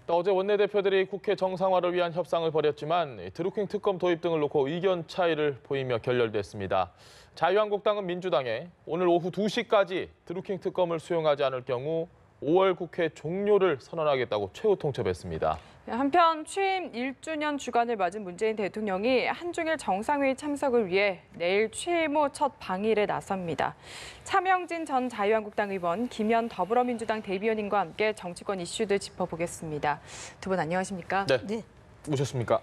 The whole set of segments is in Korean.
어제 원내대표들이 국회 정상화를 위한 협상을 벌였지만 드루킹 특검 도입 등을 놓고 의견 차이를 보이며 결렬됐습니다. 자유한국당은 민주당에 오늘 오후 2시까지 드루킹 특검을 수용하지 않을 경우 5월 국회 종료를 선언하겠다고 최후 통첩했습니다. 한편 취임 1주년 주간을 맞은 문재인 대통령이 한중일 정상회의 참석을 위해 내일 취임 후 첫 방일에 나섭니다. 차명진 전 자유한국당 의원, 김현 더불어민주당 대변인과 함께 정치권 이슈들 짚어보겠습니다. 두 분 안녕하십니까? 네. 오셨습니까?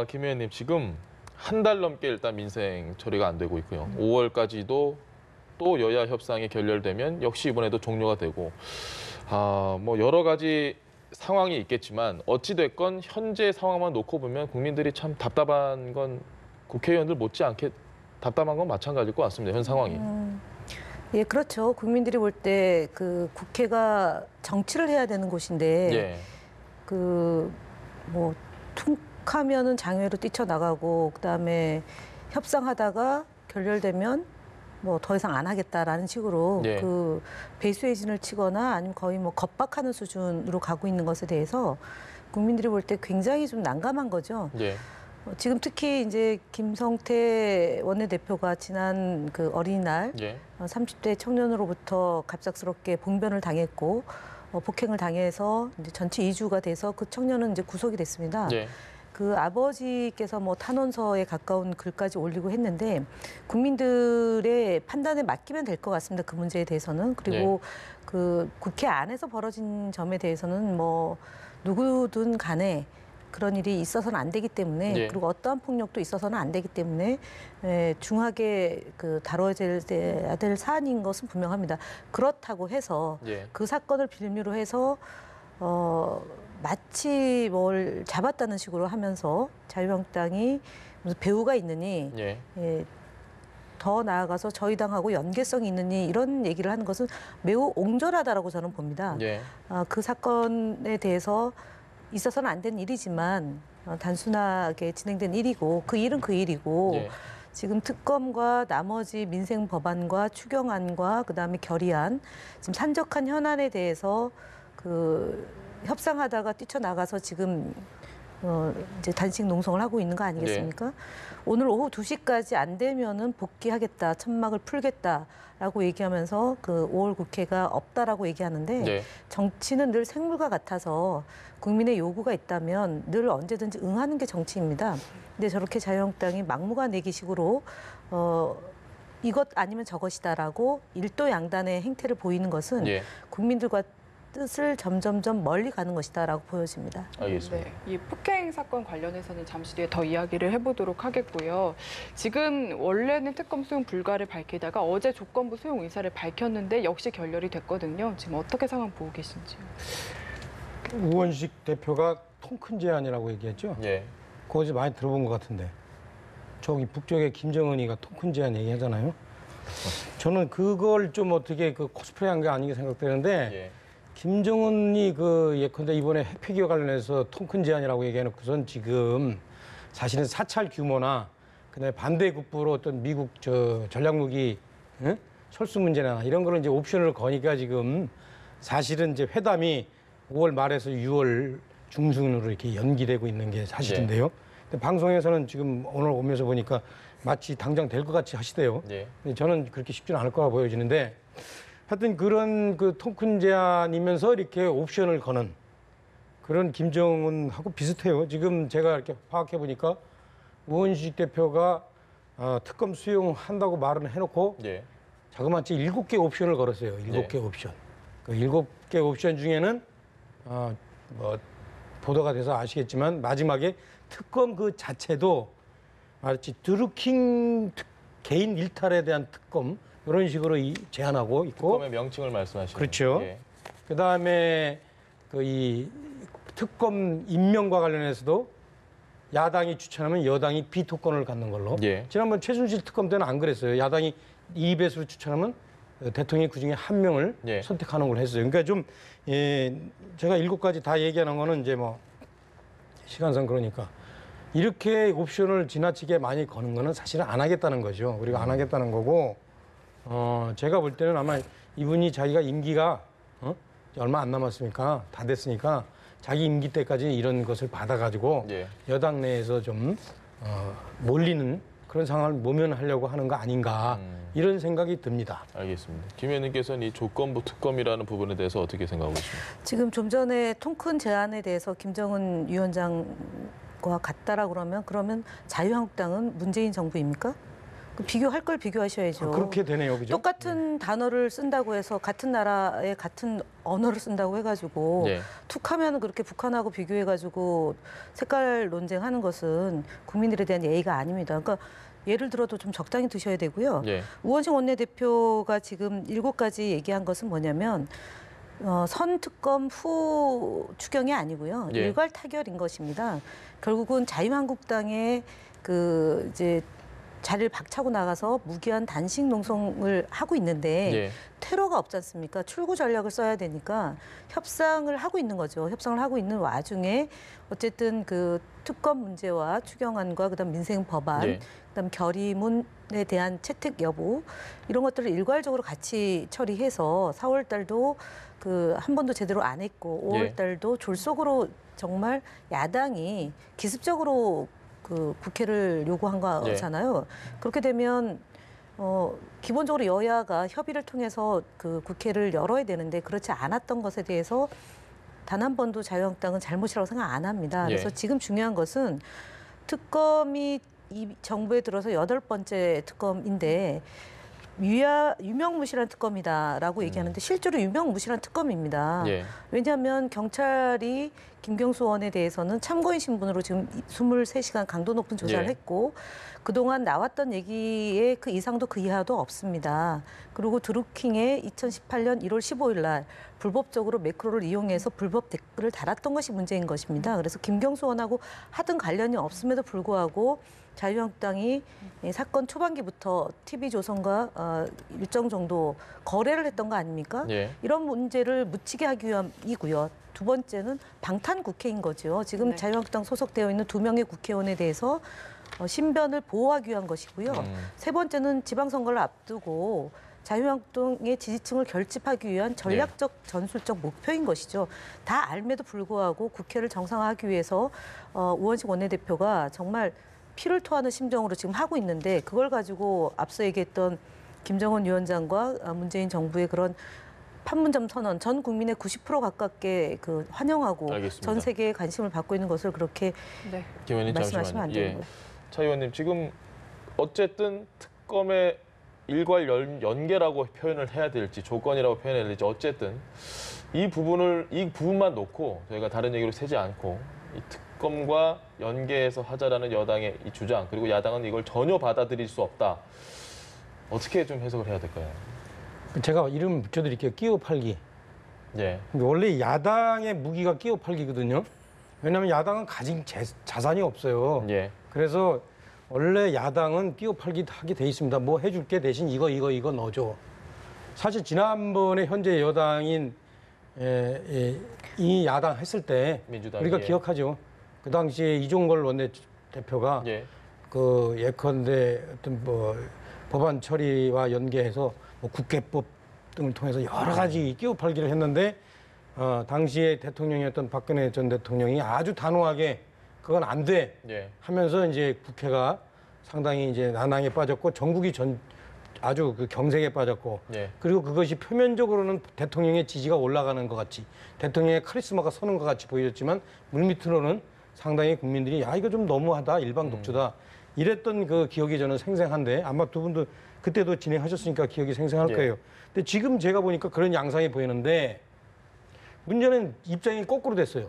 김 의원님, 지금 한 달 넘게 일단 민생 처리가 안 되고 있고요. 5월까지도 또 여야 협상이 결렬되면 역시 이번에도 종료가 되고 뭐 여러 가지 상황이 있겠지만 어찌 됐건 현재 상황만 놓고 보면 국민들이 참 답답한 건 국회의원들 못지않게 답답한 건 마찬가지일 것 같습니다. 현 상황이. 예, 그렇죠. 국민들이 볼 때 그 국회가 정치를 해야 되는 곳인데 예. 뭐 툭하면은 장외로 뛰쳐나가고 그다음에 협상하다가 결렬되면 뭐 더 이상 안 하겠다라는 식으로 예. 그 배수의 진을 치거나 아니면 거의 뭐 겁박하는 수준으로 가고 있는 것에 대해서 국민들이 볼 때 굉장히 좀 난감한 거죠. 예. 지금 특히 이제 김성태 원내대표가 지난 그 어린이날 예. 30대 청년으로부터 갑작스럽게 봉변을 당했고 폭행을 당해서 이제 전체 이주가 돼서 그 청년은 이제 구속이 됐습니다. 예. 그 아버지께서 뭐 탄원서에 가까운 글까지 올리고 했는데 국민들의 판단에 맡기면 될 것 같습니다. 그 문제에 대해서는. 그리고 그 국회 안에서 벌어진 점에 대해서는 뭐 누구든 간에 그런 일이 있어서는 안 되기 때문에 예. 그리고 어떠한 폭력도 있어서는 안 되기 때문에 중하게 그 다뤄야 될 사안인 것은 분명합니다. 그렇다고 해서 예. 그 사건을 빌미로 해서 마치 뭘 잡았다는 식으로 하면서 자유한국당이 무슨 배우가 있느니 예. 더 나아가서 저희 당하고 연계성이 있느니 이런 얘기를 하는 것은 매우 옹졸하다라고 저는 봅니다. 예. 그 사건에 대해서 있어서는 안 된 일이지만 단순하게 진행된 일이고 그 일은 그 일이고 예. 지금 특검과 나머지 민생 법안과 추경안과 그다음에 결의안 지금 산적한 현안에 대해서 그 협상하다가 뛰쳐나가서 지금 이제 단식 농성을 하고 있는 거 아니겠습니까? 오늘 오후 2시까지 안 되면은 복귀하겠다, 천막을 풀겠다라고 얘기하면서 그 5월 국회가 없다라고 얘기하는데 예. 정치는 늘 생물과 같아서 국민의 요구가 있다면 늘 언제든지 응하는 게 정치입니다. 근데 저렇게 자유한국당이 막무가내기식으로 이것 아니면 저것이다라고 일도양단의 행태를 보이는 것은 예. 국민들과 뜻을 점점점 멀리 가는 것이다라고 보여집니다. 알겠습니다. 네, 이 폭행 사건 관련해서는 잠시 뒤에 더 이야기를 해보도록 하겠고요. 지금 원래는 특검 수용 불가를 밝히다가 어제 조건부 수용 의사를 밝혔는데 역시 결렬이 됐거든요. 지금 어떻게 상황 보고 계신지요? 우원식 대표가 통 큰 제안이라고 얘기했죠. 예. 그거 어제 많이 들어본 것 같은데. 저기 북쪽에 김정은이가 통 큰 제안 얘기하잖아요. 저는 그걸 좀 어떻게 그 코스프레한 게 아닌가 생각되는데 예. 김정은이 그 예컨대 이번에 핵폐기와 관련해서 통 큰 제안이라고 얘기해놓고선 지금 사실은 사찰 규모나 그다음에 반대 국부로 어떤 미국 전략무기 철수 문제나 이런 거를 이제 옵션을 거니까 지금 사실은 이제 회담이 5월 말에서 6월 중순으로 이렇게 연기되고 있는 게 사실인데요. 근데 방송에서는 지금 오늘 오면서 보니까 마치 당장 될 것 같이 하시대요. 예. 근데 저는 그렇게 쉽지는 않을 거라 보여지는데 하여튼 그런 그 통 큰 제안이면서 이렇게 옵션을 거는 그런 김정은하고 비슷해요. 지금 제가 이렇게 파악해 보니까 우원식 대표가 특검 수용한다고 말은 해놓고 예. 자그마치 7개 옵션을 걸었어요. 7개 옵션. 그 7개 옵션 중에는 뭐 보도가 돼서 아시겠지만 마지막에 특검 그 자체도 마치 드루킹 개인 일탈에 대한 특검 이런 식으로 제안하고 있고. 특검의 명칭을 말씀하시는. 그렇죠. 예. 그다음에 그 이 특검 임명과 관련해서도 야당이 추천하면 여당이 비토권을 갖는 걸로. 예. 지난번 최순실 특검 때는 안 그랬어요. 야당이 2배수로 추천하면 대통령이 그중에 한 명을 예. 선택하는 걸 했어요. 그러니까 좀 제가 7가지 다 얘기하는 거는 이제 뭐 시간상 그러니까 이렇게 옵션을 지나치게 많이 거는 거는 사실은 안 하겠다는 거죠. 그리고 안 하겠다는 거고 제가 볼 때는 아마 이분이 자기가 임기가 얼마 안 남았으니까 다 됐으니까 자기 임기 때까지 이런 것을 받아가지고 예. 여당 내에서 좀 몰리는 그런 상황을 모면하려고 하는 거 아닌가 이런 생각이 듭니다. 알겠습니다. 김 의원님께서는 이 조건부 특검이라는 부분에 대해서 어떻게 생각하고 계십니까? 지금 좀 전에 통큰 제안에 대해서 김정은 위원장과 같다라고 그러면 자유한국당은 문재인 정부입니까? 그 비교할 걸 비교하셔야죠. 그렇게 되네요, 그죠? 똑같은 단어를 쓴다고 해서 같은 나라의 같은 언어를 쓴다고 해가지고 예. 툭하면 그렇게 북한하고 비교해가지고 색깔 논쟁하는 것은 국민들에 대한 예의가 아닙니다. 그러니까 예를 들어도 좀 적당히 드셔야 되고요. 예. 우원식 원내대표가 지금 7가지 얘기한 것은 뭐냐면 선특검 후 추경이 아니고요. 예. 일괄 타결인 것입니다. 결국은 자유한국당의 그 이제 자리를 박차고 나가서 무기한 단식 농성을 하고 있는데 예. 테러가 없지 않습니까? 출구 전략을 써야 되니까 협상을 하고 있는 거죠. 협상을 하고 있는 와중에 어쨌든 그 특검 문제와 추경안과 그다음 민생 법안, 예. 그다음 결의문에 대한 채택 여부 이런 것들을 일괄적으로 같이 처리해서 4월 달도 그 한 번도 제대로 안 했고 5월 예. 달도 졸속으로 정말 야당이 기습적으로 그 국회를 요구한 거잖아요. 그렇게 되면 기본적으로 여야가 협의를 통해서 그 국회를 열어야 되는데 그렇지 않았던 것에 대해서 단 한 번도 자유한국당은 잘못이라고 생각 안 합니다. 예. 그래서 지금 중요한 것은 특검이 이 정부에 들어서 8번째 특검인데 유명무실한 특검이다라고 얘기하는데 실제로 유명무실한 특검입니다. 예. 왜냐하면 경찰이 김경수 의원에 대해서는 참고인 신분으로 지금 23시간 강도 높은 조사를 예. 했고 그동안 나왔던 얘기의 그 이상도 그 이하도 없습니다. 그리고 드루킹의 2018년 1월 15일 날 불법적으로 매크로를 이용해서 불법 댓글을 달았던 것이 문제인 것입니다. 그래서 김경수 의원하고 하등 관련이 없음에도 불구하고 자유한국당이 사건 초반기부터 TV조선과 일정 정도 거래를 했던 거 아닙니까? 예. 이런 문제를 묻히게 하기 위함이고요. 두 번째는 방탄 국회인 거죠. 지금 네. 자유한국당 소속되어 있는 2명의 국회의원에 대해서 신변을 보호하기 위한 것이고요. 세 번째는 지방선거를 앞두고 자유한국당의 지지층을 결집하기 위한 전략적 전술적 목표인 것이죠. 다 알매도 불구하고 국회를 정상화하기 위해서 우원식 원내대표가 정말 피를 토하는 심정으로 지금 하고 있는데 그걸 가지고 앞서 얘기했던 김정은 위원장과 문재인 정부의 그런 판문점 선언, 전 국민의 90% 가깝게 그 환영하고 알겠습니다. 전 세계에 관심을 받고 있는 것을 그렇게 네. 김 의원님 말씀하시면 안 잠시만요. 되는 거예요. 차 의원님 지금 어쨌든 특검의 일괄 연계라고 표현을 해야 될지 조건이라고 표현해야 될지 어쨌든 이 부분만 놓고 저희가 다른 얘기로 세지 않고 이 특검과 연계해서 하자라는 여당의 이 주장 그리고 야당은 이걸 전혀 받아들일 수 없다. 어떻게 좀 해석을 해야 될까요? 제가 이름 붙여드릴게요. 끼워 팔기. 예. 원래 야당의 무기가 끼워 팔기거든요. 왜냐하면 야당은 가진 자산이 없어요. 예. 그래서 원래 야당은 끼워 팔기 하게 돼 있습니다. 뭐 해줄게 대신 이거 넣어줘. 사실 지난번에 현재 여당인 이 야당 했을 때 민주당, 우리가 예. 기억하죠. 그 당시에 이종걸 원내대표가 예. 그 예컨대 어떤 뭐 법안 처리와 연계해서 뭐 국회법 등을 통해서 여러 가지 끼워 팔기를 했는데 당시에 대통령이었던 박근혜 전 대통령이 아주 단호하게 그건 안 돼 예. 하면서 이제 국회가 상당히 이제 난항에 빠졌고 전국이 아주 그 경색에 빠졌고 예. 그리고 그것이 표면적으로는 대통령의 지지가 올라가는 것 같이 대통령의 카리스마가 서는 것 같이 보여졌지만 물밑으로는 상당히 국민들이 야 이거 좀 너무하다 일방 독주다 이랬던 그 기억이 저는 생생한데 아마 두 분도 그때도 진행하셨으니까 기억이 생생할 예. 거예요. 근데 지금 제가 보니까 그런 양상이 보이는데 문제는 입장이 거꾸로 됐어요.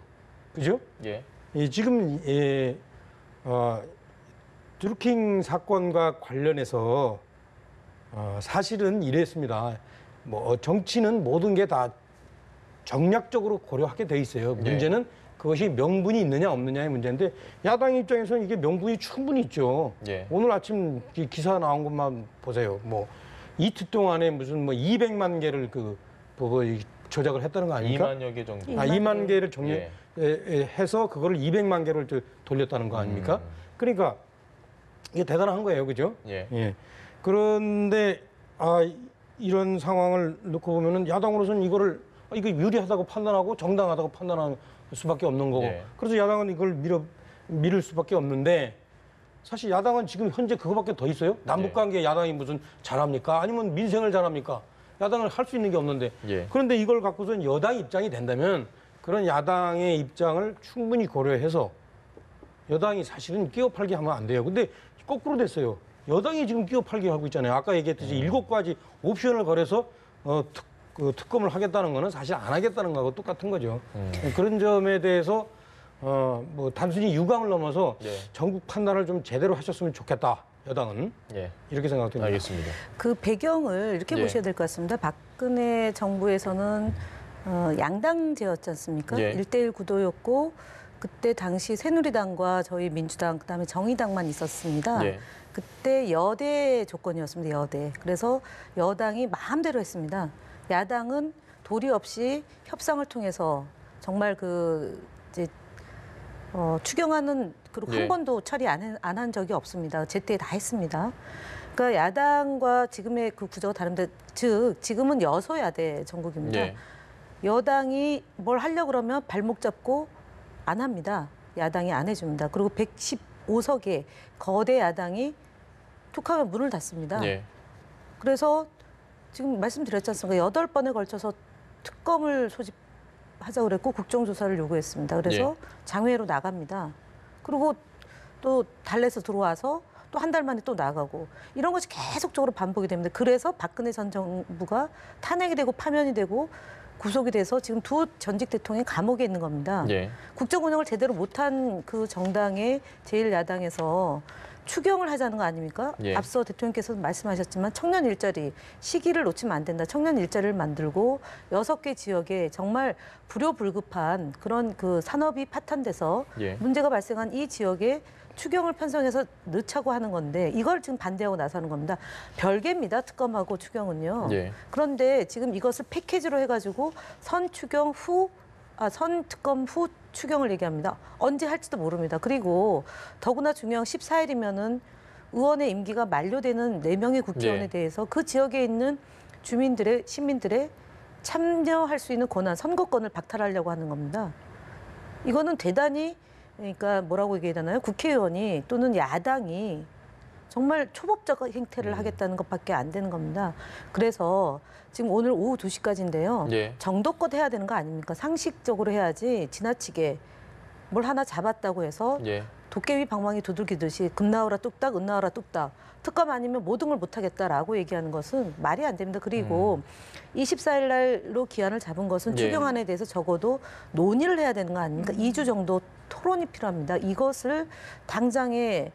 그죠? 예. 지금 드루킹 사건과 관련해서 사실은 이랬습니다. 뭐 정치는 모든 게 다 정략적으로 고려하게 돼 있어요. 문제는 그것이 명분이 있느냐 없느냐의 문제인데 야당 입장에서는 이게 명분이 충분히 있죠. 예. 오늘 아침 기사 나온 것만 보세요. 뭐 이틀 동안에 무슨 뭐 200만 개를 조작을 했다는 거 아닙니까? 2만여 개 정도. 2만 개를 예. 해서 그거를 200만 개를 돌렸다는 거 아닙니까? 그러니까 이게 대단한 거예요, 그죠? 예. 그런데 이런 상황을 놓고 보면은 야당으로서는 이거를 이거 유리하다고 판단하고 정당하다고 판단할 수밖에 없는 거고. 예. 그래서 야당은 이걸 미룰 수밖에 없는데 사실 야당은 지금 현재 그거밖에 더 있어요? 남북관계 야당이 무슨 잘합니까? 아니면 민생을 잘합니까? 야당을 할 수 있는 게 없는데. 예. 그런데 이걸 갖고선 여당 입장이 된다면 그런 야당의 입장을 충분히 고려해서 여당이 사실은 끼워 팔기 하면 안 돼요. 근데 거꾸로 됐어요. 여당이 지금 끼워 팔기 하고 있잖아요. 아까 얘기했듯이 7가지 옵션을 걸어서 특검을 하겠다는 거는 사실 안 하겠다는 거하고 똑같은 거죠. 그런 점에 대해서 뭐 단순히 유감을 넘어서 예. 전국 판단을 좀 제대로 하셨으면 좋겠다. 여당은 예. 이렇게 생각됩니다. 알겠습니다. 그 배경을 이렇게 예. 보셔야 될 것 같습니다. 박근혜 정부에서는 양당제였지 않습니까? 예. 1대1 구도였고 그때 당시 새누리당과 저희 민주당 그다음에 정의당만 있었습니다. 예. 그때 여대 조건이었습니다. 여대. 그래서 여당이 마음대로 했습니다. 야당은 도리 없이 협상을 통해서 정말 이제 추경안은 그리고 예. 한 번도 처리 안 한 적이 없습니다. 제때 다 했습니다. 그러니까 야당과 지금의 그 구조가 다른데, 즉 지금은 여소야대 정국입니다. 예. 여당이 뭘 하려고 그러면 발목 잡고 안 합니다. 야당이 안 해줍니다. 그리고 115석의 거대 야당이 툭하면 문을 닫습니다. 예. 그래서 지금 말씀드렸지 않습니까? 8번에 걸쳐서 특검을 소집하자고 그랬고 국정조사를 요구했습니다. 그래서 장외로 나갑니다. 그리고 또 달래서 들어와서 또 한 달 만에 또 나가고 이런 것이 계속적으로 반복이 됩니다. 그래서 박근혜 전 정부가 탄핵이 되고 파면이 되고 구속이 돼서 지금 두 전직 대통령이 감옥에 있는 겁니다. 예. 국정 운영을 제대로 못한 그 정당의 제1야당에서 추경을 하자는 거 아닙니까? 예. 앞서 대통령께서 말씀하셨지만 청년 일자리 시기를 놓치면 안 된다. 청년 일자리를 만들고 6개 지역에 정말 불효불급한 그런 그 산업이 파탄돼서 예. 문제가 발생한 이 지역에 추경을 편성해서 넣자고 하는 건데 이걸 지금 반대하고 나서는 겁니다. 별개입니다. 특검하고 추경은요. 예. 그런데 지금 이것을 패키지로 해가지고 선특검 후 추경을 얘기합니다. 언제 할지도 모릅니다. 그리고 더구나 중요한 14일이면은 의원의 임기가 만료되는 4명의 국회의원에 예. 대해서 그 지역에 있는 시민들의 참여할 수 있는 권한, 선거권을 박탈하려고 하는 겁니다. 이거는 대단히 그러니까 뭐라고 얘기해야 되나요? 국회의원이 또는 야당이 정말 초법적 행태를 하겠다는 것밖에 안 되는 겁니다. 그래서 지금 오늘 오후 2시까지인데요. 예. 정도껏 해야 되는 거 아닙니까? 상식적으로 해야지 지나치게 뭘 하나 잡았다고 해서 예. 도깨비 방망이 두들기듯이 금 나오라 뚝딱, 은 나오라 뚝딱. 특검 아니면 모든 걸 못하겠다라고 얘기하는 것은 말이 안 됩니다. 그리고 24일 날로 기한을 잡은 것은 예. 추경안에 대해서 적어도 논의를 해야 되는 거 아닙니까? 2주 정도 토론이 필요합니다. 이것을 당장에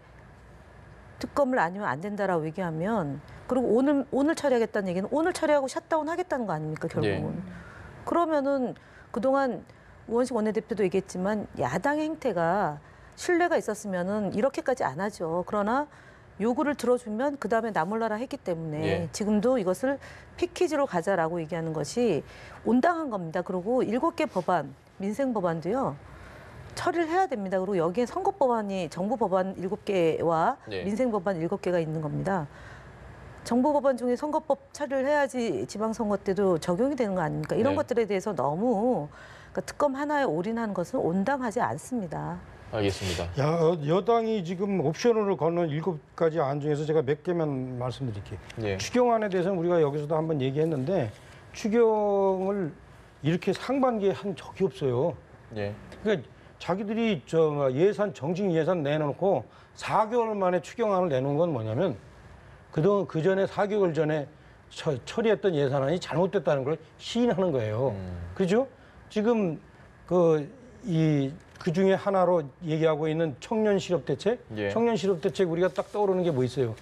특검을 아니면 안 된다라고 얘기하면 그리고 오늘 처리하겠다는 얘기는 오늘 처리하고 샷다운 하겠다는 거 아닙니까? 결국은. 그러면은 그동안 우원식 원내대표도 얘기했지만 야당의 행태가 신뢰가 있었으면은 이렇게까지 안 하죠. 그러나 요구를 들어주면 그다음에 나 몰라라 했기 때문에 예. 지금도 이것을 패키지로 가자라고 얘기하는 것이 온당한 겁니다. 그리고 7개 법안, 민생 법안도요. 처리를 해야 됩니다. 그리고 여기에 선거법안이 정부 법안 7개와 예. 민생 법안 7개가 있는 겁니다. 정부 법안 중에 선거법 처리를 해야지 지방선거 때도 적용이 되는 거 아닙니까? 이런 네. 것들에 대해서 너무 그러니까 특검 하나에 올인한 것은 온당하지 않습니다. 알겠습니다. 여당이 지금 옵션으로 거는 7가지 안 중에서 제가 몇 개만 말씀드릴게요. 예. 추경안에 대해서는 우리가 여기서도 한번 얘기했는데 추경을 이렇게 상반기에 한 적이 없어요. 예. 그러니까 자기들이 예산 정식 예산 내놓고 4개월 만에 추경안을 내놓은 건 뭐냐면 그동안 그 전에 4개월 전에 처리했던 예산안이 잘못됐다는 걸 시인하는 거예요. 그죠? 지금 그 중에 하나로 얘기하고 있는 청년 실업 대책, 예. 청년 실업 대책 우리가 딱 떠오르는 게 뭐 있어요?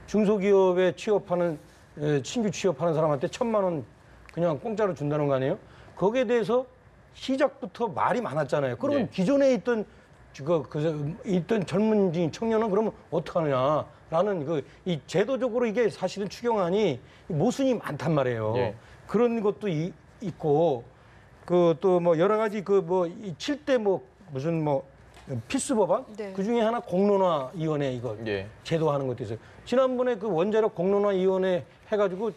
중소기업에 신규 취업하는 사람한테 1,000만 원 그냥 공짜로 준다는 거 아니에요? 거기에 대해서 시작부터 말이 많았잖아요. 그러면 예. 기존에 있던 있던 젊은 청년은 그러면 어떡하느냐라는 이 제도적으로 이게 사실은 추경안이 모순이 많단 말이에요. 예. 그런 것도 있고 또 뭐 여러 가지 이 7대 무슨 필수 법안 네. 그 중에 하나 공론화위원회 이걸 예. 제도하는 것도 있어요. 지난번에 그 원자력 공론화위원회 해가지고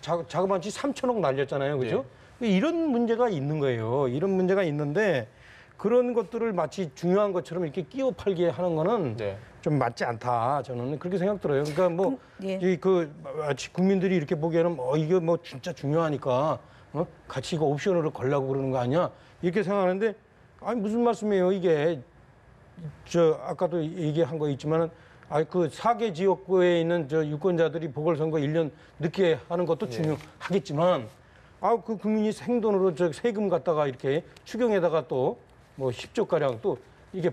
자그마치 3천억 날렸잖아요, 그죠? 예. 이런 문제가 있는 거예요. 이런 문제가 있는데 그런 것들을 마치 중요한 것처럼 이렇게 끼워 팔게 하는 거는 네. 좀 맞지 않다. 저는 그렇게 생각 들어요. 그러니까 뭐 예. 마치 국민들이 이렇게 보기에는 이게 뭐 진짜 중요하니까 같이 이거 옵션으로 걸려고 그러는 거 아니야? 이렇게 생각하는데 아니 무슨 말씀이에요? 이게 아까도 얘기한 거 있지만은 그 4개 지역구에 있는 유권자들이 보궐선거 1년 늦게 하는 것도 중요하겠지만 그 국민이 생돈으로 세금 갖다가 이렇게 추경에다가 또 뭐 10조 가량 또 이게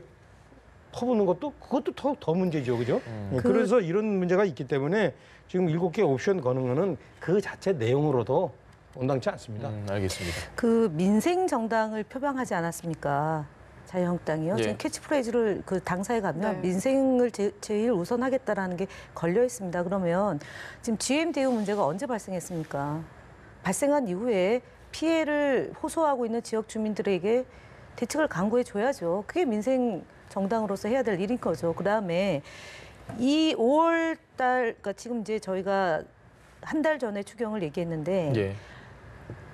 퍼붓는 것도 그것도 더 문제죠, 그죠? 그래서 이런 문제가 있기 때문에 지금 7개 옵션 거는 거는 그 자체 내용으로도 온당치 않습니다. 알겠습니다. 그 민생 정당을 표방하지 않았습니까? 자유한국당이요. 예. 지금 캐치프레이즈를 그 당사에 가면 네. 민생을 제일 우선하겠다라는 게 걸려 있습니다. 그러면 지금 GM 대우 문제가 언제 발생했습니까? 발생한 이후에 피해를 호소하고 있는 지역 주민들에게 대책을 강구해 줘야죠. 그게 민생 정당으로서 해야 될 일인 거죠. 그다음에 이 5월 달, 그러니까 지금 이제 저희가 한 달 전에 추경을 얘기했는데 예.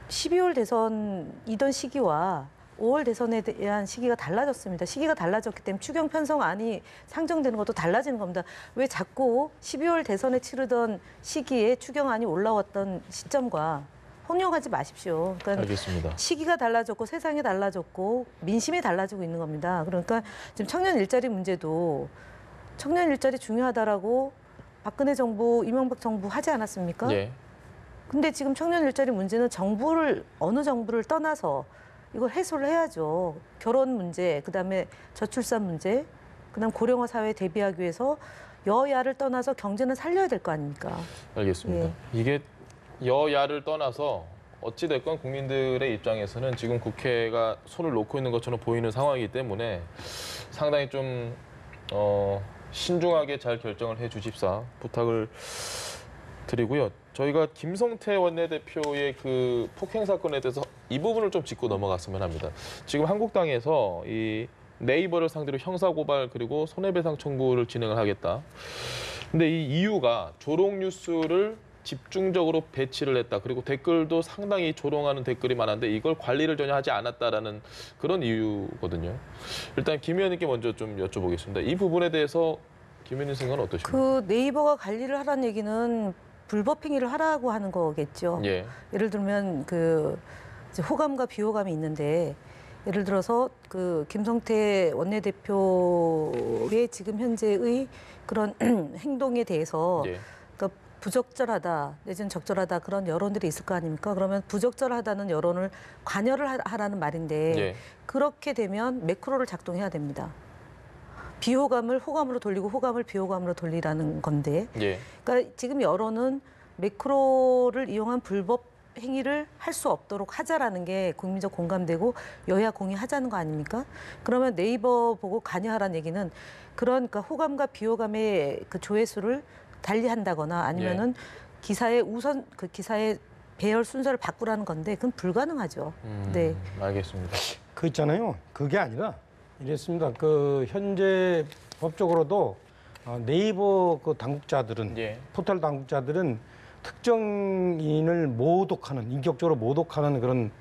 12월 대선이던 시기와 5월 대선에 대한 시기가 달라졌습니다. 시기가 달라졌기 때문에 추경 편성안이 상정되는 것도 달라지는 겁니다. 왜 자꾸 12월 대선에 치르던 시기에 추경안이 올라왔던 시점과 혼용하지 마십시오. 그러니까 알겠습니다. 시기가 달라졌고 세상이 달라졌고 민심이 달라지고 있는 겁니다. 그러니까 지금 청년 일자리 문제도 청년 일자리 중요하다라고 박근혜 정부, 이명박 정부 하지 않았습니까? 예. 근데 지금 청년 일자리 문제는 어느 정부를 떠나서 이걸 해소를 해야죠. 결혼 문제, 그다음에 저출산 문제, 그다음 고령화 사회에 대비하기 위해서 여야를 떠나서 경제는 살려야 될 거 아닙니까? 알겠습니다. 예. 이게 여야를 떠나서 어찌됐건 국민들의 입장에서는 지금 국회가 손을 놓고 있는 것처럼 보이는 상황이기 때문에 상당히 좀 신중하게 잘 결정을 해 주십사 부탁을 드리고요. 저희가 김성태 원내대표의 그 폭행 사건에 대해서 이 부분을 좀 짚고 넘어갔으면 합니다. 지금 한국당에서 이 네이버를 상대로 형사고발 그리고 손해배상 청구를 진행을 하겠다. 근데 이 이유가 조롱 뉴스를 집중적으로 배치를 했다. 그리고 댓글도 상당히 조롱하는 댓글이 많은데 이걸 관리를 전혀 하지 않았다라는 그런 이유거든요. 일단 김 의원님께 먼저 좀 여쭤보겠습니다. 이 부분에 대해서 김 의원님 생각은 어떠십니까? 그 네이버가 관리를 하라는 얘기는 불법 행위를 하라고 하는 거겠죠. 예. 예를 들면 그 이제 호감과 비호감이 있는데 예를 들어서 그 김성태 원내대표의 지금 현재의 그런 행동에 대해서 예. 그러니까 부적절하다 내지는 적절하다 그런 여론들이 있을 거 아닙니까? 그러면 부적절하다는 여론을 관여를 하라는 말인데 예. 그렇게 되면 매크로를 작동해야 됩니다. 비호감을 호감으로 돌리고 호감을 비호감으로 돌리라는 건데 예. 그러니까 지금 여론은 매크로를 이용한 불법 행위를 할 수 없도록 하자라는 게 국민적 공감되고 여야 공유하자는 거 아닙니까? 그러면 네이버 보고 관여하라는 얘기는 그러니까 호감과 비호감의 그 조회수를 달리한다거나 아니면은 기사의 기사의 배열 순서를 바꾸라는 건데 그건 불가능하죠. 네. 알겠습니다. 그 있잖아요. 그게 아니라 이랬습니다. 그 현재 법적으로도 네이버 그 당국자들은 예. 포털 당국자들은 특정인을 모독하는 인격적으로 모독하는 그런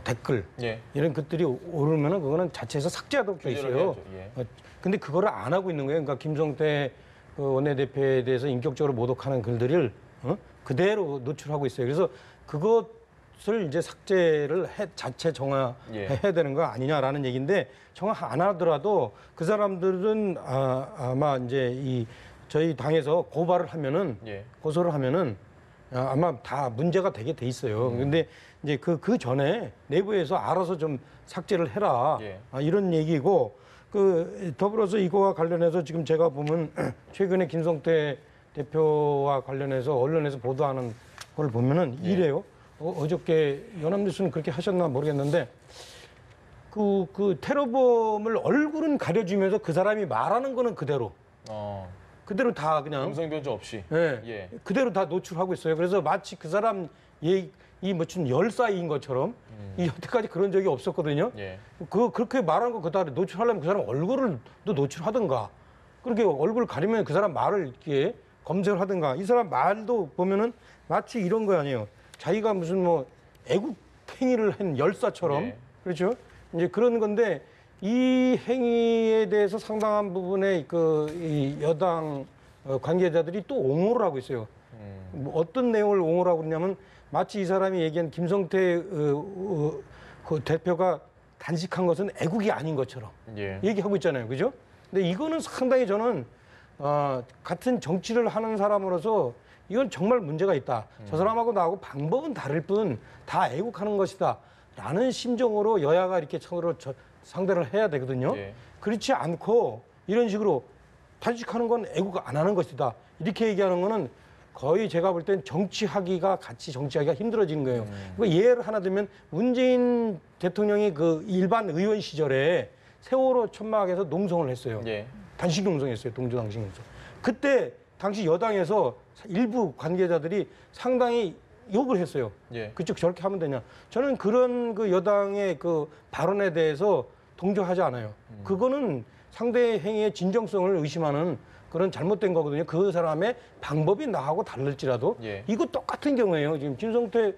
댓글 예. 이런 것들이 오르면은 그거는 자체에서 삭제하도록 돼 규제를 있어요. 해야죠. 예. 근데 그거를 안 하고 있는 거예요. 그러니까 김성태 그 원내대표에 대해서 인격적으로 모독하는 글들을 그대로 노출하고 있어요. 그래서 그것을 이제 삭제를 자체 정화해야 예. 되는 거 아니냐라는 얘기인데 정화 안 하더라도 그 사람들은 아마 이제 저희 당에서 고발을 하면은 예. 고소를 하면은 아마 다 문제가 되게 돼 있어요. 근데 이제 그 전에 내부에서 알아서 좀 삭제를 해라. 예. 이런 얘기고 그 더불어서 이거와 관련해서 지금 제가 보면 최근에 김성태 대표와 관련해서 언론에서 보도하는 걸 보면은 예. 이래요. 어저께 연합뉴스는 그렇게 하셨나 모르겠는데 그 테러범을 얼굴은 가려주면서 그 사람이 말하는 거는 그대로 다 그냥 음성 변조 없이. 예, 예. 그대로 다 노출하고 있어요. 그래서 마치 그 사람 이 무슨 열사인 것처럼 이 여태까지 그런 적이 없었거든요. 예. 그렇게 말한 거 그다음에 노출하려면 그 사람 얼굴을 또 노출하든가 그렇게 얼굴을 가리면 그 사람 말을 이렇게 검색을 하든가 이 사람 말도 보면은 마치 이런 거 아니에요. 자기가 무슨 뭐 애국 행위를 한 열사처럼 예. 그렇죠. 이제 그런 건데 이 행위에 대해서 상당한 부분의 이 여당 관계자들이 또 옹호를 하고 있어요. 뭐 어떤 내용을 옹호를 하고 있냐면 마치 이 사람이 얘기한 김성태 그 대표가 단식한 것은 애국이 아닌 것처럼 예. 얘기하고 있잖아요. 그죠? 근데 이거는 상당히 저는 같은 정치를 하는 사람으로서 이건 정말 문제가 있다. 저 사람하고 나하고 방법은 다를 뿐 다 애국하는 것이다. 라는 심정으로 여야가 이렇게 서로 상대를 해야 되거든요. 예. 그렇지 않고 이런 식으로 단식하는 건 애국 안 하는 것이다. 이렇게 얘기하는 거는 거의 제가 볼 땐 같이 정치하기가 힘들어지는 거예요. 그러니까 예를 하나 들면 문재인 대통령이 그 일반 의원 시절에 세월호 천막에서 농성을 했어요. 예. 단식 농성했어요. 동조 단식 농성. 그때 당시 여당에서 일부 관계자들이 상당히 욕을 했어요. 예. 그쪽 저렇게 하면 되냐. 저는 그런 그 여당의 그 발언에 대해서 동조하지 않아요. 그거는 상대의 행위의 진정성을 의심하는 그런 잘못된 거거든요. 그 사람의 방법이 나하고 다를지라도 예. 이거 똑같은 경우예요. 지금 김성태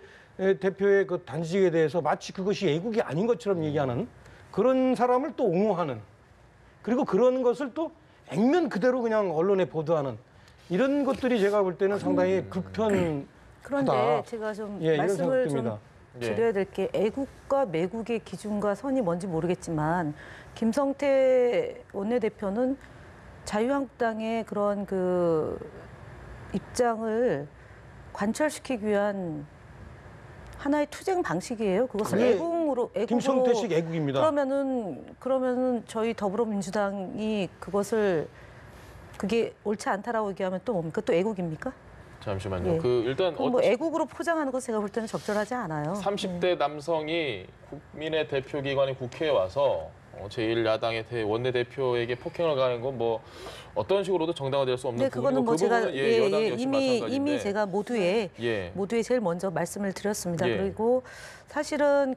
대표의 그 단식에 대해서 마치 그것이 애국이 아닌 것처럼 얘기하는 그런 사람을 또 옹호하는 그리고 그런 것을 또 액면 그대로 그냥 언론에 보도하는 이런 것들이 제가 볼 때는 상당히 불편하다. 그런데 제가 좀 예, 이런 말씀을 좀 생각듭니다. 드려야 될 게 애국과 매국의 기준과 선이 뭔지 모르겠지만 김성태 원내대표는 자유한국당의 그런 그 입장을 관철시키기 위한 하나의 투쟁 방식이에요. 그것을 그게 애국으로 김성태식 애국입니다. 그러면은 저희 더불어민주당이 그게 옳지 않다라고 얘기하면 또 뭡니까? 또 애국입니까? 잠시만요. 예. 그 일단 그럼 뭐 애국으로 포장하는 거 제가 볼 때는 적절하지 않아요. 30대 남성이 국민의 대표기관인 국회에 와서 제1야당의 원내대표에게 폭행을 가하는 건 뭐 어떤 식으로도 정당화될 수 없는 네, 그거는 부분이고 뭐 그 제가 부분은 여당 역시 이미 마찬가지인데. 제가 모두에 제일 먼저 말씀을 드렸습니다. 예. 그리고 사실은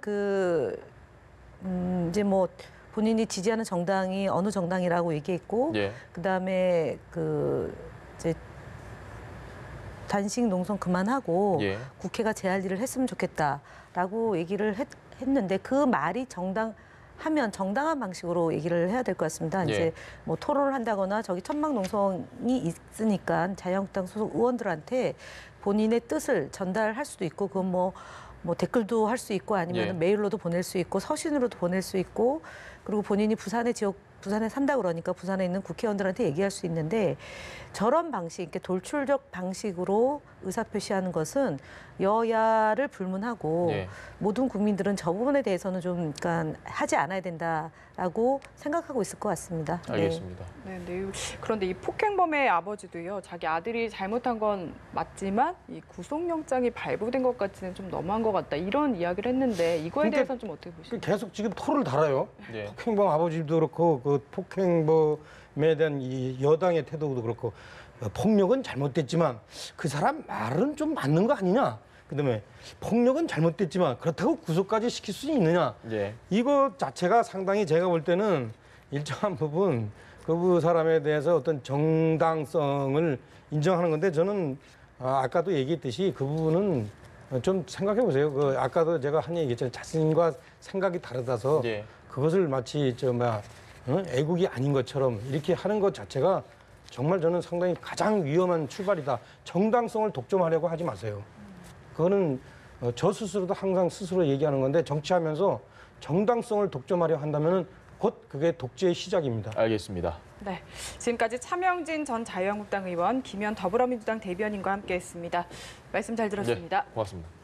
이제 뭐 본인이 지지하는 정당이 어느 정당이라고 얘기했고, 예. 그다음에 이제 단식 농성 그만하고 예. 국회가 제 할 일을 했으면 좋겠다라고 얘기를 했는데 그 말이 하면 정당한 방식으로 얘기를 해야 될 것 같습니다. 예. 이제 뭐 토론을 한다거나 저기 천막 농성이 있으니까 자유한국당 소속 의원들한테 본인의 뜻을 전달할 수도 있고 그건 뭐 댓글도 할 수 있고 아니면 예. 메일로도 보낼 수 있고 서신으로도 보낼 수 있고 그리고 본인이 부산에 산다 그러니까 부산에 있는 국회의원들한테 얘기할 수 있는데 저런 방식, 이렇게 돌출적 방식으로 의사표시하는 것은 여야를 불문하고 예. 모든 국민들은 저 부분에 대해서는 좀 그러니까 하지 않아야 된다라고 생각하고 있을 것 같습니다. 네. 알겠습니다. 네, 그런데 이 폭행범의 아버지도요. 자기 아들이 잘못한 건 맞지만 이 구속영장이 발부된 것 같지는 좀 너무한 것 같다. 이런 이야기를 했는데 이거에 그러니까 대해서는 좀 어떻게 보시나요? 계속 지금 토를 달아요. 예. 폭행범 아버지도 그렇고 그 폭행범에 대한 이 여당의 태도도 그렇고 폭력은 잘못됐지만 그 사람 말은 좀 맞는 거 아니냐. 그다음에 폭력은 잘못됐지만 그렇다고 구속까지 시킬 수 있느냐. 예. 이거 자체가 상당히 제가 볼 때는 일정한 부분 그 사람에 대해서 어떤 정당성을 인정하는 건데 저는 아까도 얘기했듯이 그 부분은 좀 생각해 보세요. 아까도 제가 한 얘기 했잖아요. 자신과 생각이 다르다서 예. 그것을 마치 애국이 아닌 것처럼 이렇게 하는 것 자체가 정말 저는 상당히 가장 위험한 출발이다. 정당성을 독점하려고 하지 마세요. 그거는 저 스스로도 항상 스스로 얘기하는 건데 정치하면서 정당성을 독점하려 한다면 곧 그게 독재의 시작입니다. 알겠습니다. 네, 지금까지 차명진 전 자유한국당 의원, 김현 더불어민주당 대변인과 함께했습니다. 말씀 잘 들었습니다. 고맙습니다.